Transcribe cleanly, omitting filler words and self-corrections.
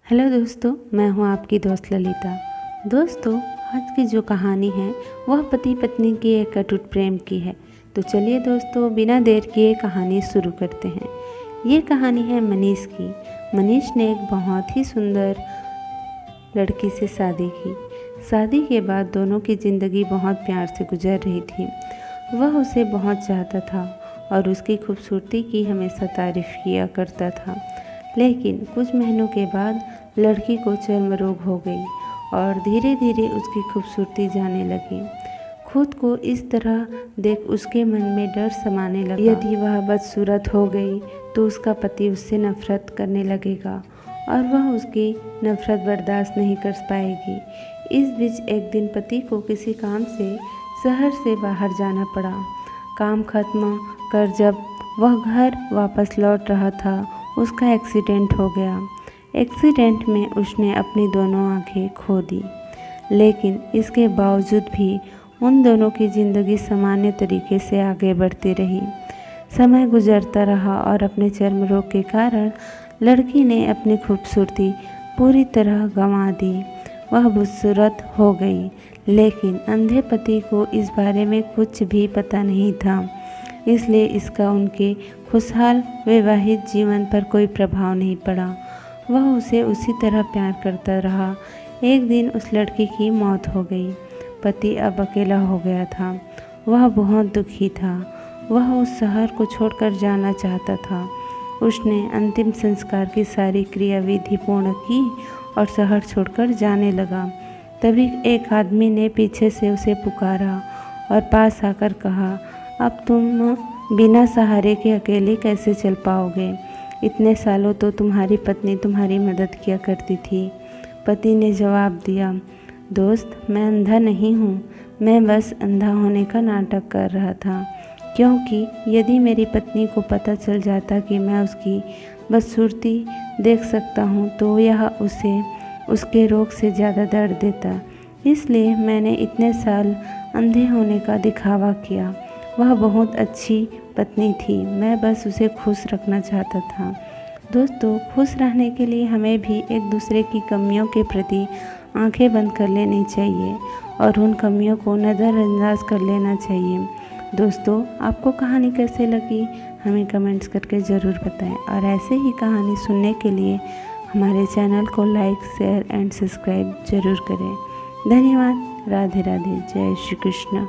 Hello दोस्तों, मैं हूं आपकी दोस्त ललिता। दोस्तों, आज की जो कहानी है वह पति पत्नी की एक अटूट प्रेम की है। तो चलिए दोस्तों, बिना देर किए कहानी शुरू करते हैं। ये कहानी है मनीष की। मनीष ने एक बहुत ही सुंदर लड़की से शादी की। शादी के बाद दोनों की ज़िंदगी बहुत प्यार से गुजर रही थी। वह उसे बहुत चाहता था और उसकी खूबसूरती की हमेशा तारीफ़ किया करता था। लेकिन कुछ महीनों के बाद लड़की को चर्म रोग हो गई और धीरे धीरे उसकी खूबसूरती जाने लगी। खुद को इस तरह देख उसके मन में डर समाने लगा। यदि वह बदसूरत हो गई तो उसका पति उससे नफरत करने लगेगा और वह उसकी नफरत बर्दाश्त नहीं कर पाएगी। इस बीच एक दिन पति को किसी काम से शहर से बाहर जाना पड़ा। काम खत्म कर जब वह घर वापस लौट रहा था, उसका एक्सीडेंट हो गया। एक्सीडेंट में उसने अपनी दोनों आंखें खो दी, लेकिन इसके बावजूद भी उन दोनों की ज़िंदगी सामान्य तरीके से आगे बढ़ती रही। समय गुजरता रहा और अपने चर्म रोग के कारण लड़की ने अपनी खूबसूरती पूरी तरह गंवा दी। वह बदसूरत हो गई, लेकिन अंधे पति को इस बारे में कुछ भी पता नहीं था, इसलिए इसका उनके खुशहाल वैवाहिक जीवन पर कोई प्रभाव नहीं पड़ा। वह उसे उसी तरह प्यार करता रहा। एक दिन उस लड़की की मौत हो गई। पति अब अकेला हो गया था। वह बहुत दुखी था। वह उस शहर को छोड़कर जाना चाहता था। उसने अंतिम संस्कार की सारी क्रियाविधि पूर्ण की और शहर छोड़कर जाने लगा। तभी एक आदमी ने पीछे से उसे पुकारा और पास आकर कहा, अब तुम बिना सहारे के अकेले कैसे चल पाओगे? इतने सालों तो तुम्हारी पत्नी तुम्हारी मदद किया करती थी। पति ने जवाब दिया, दोस्त, मैं अंधा नहीं हूँ, मैं बस अंधा होने का नाटक कर रहा था, क्योंकि यदि मेरी पत्नी को पता चल जाता कि मैं उसकी बदसूरती देख सकता हूँ तो यह उसे उसके रोग से ज़्यादा दर्द देता। इसलिए मैंने इतने साल अंधे होने का दिखावा किया। वह बहुत अच्छी पत्नी थी, मैं बस उसे खुश रखना चाहता था। दोस्तों, खुश रहने के लिए हमें भी एक दूसरे की कमियों के प्रति आंखें बंद कर लेनी चाहिए और उन कमियों को नज़रअंदाज कर लेना चाहिए। दोस्तों, आपको कहानी कैसे लगी हमें कमेंट्स करके ज़रूर बताएं और ऐसे ही कहानी सुनने के लिए हमारे चैनल को लाइक, शेयर एंड सब्सक्राइब ज़रूर करें। धन्यवाद। राधे राधे। जय श्री कृष्ण।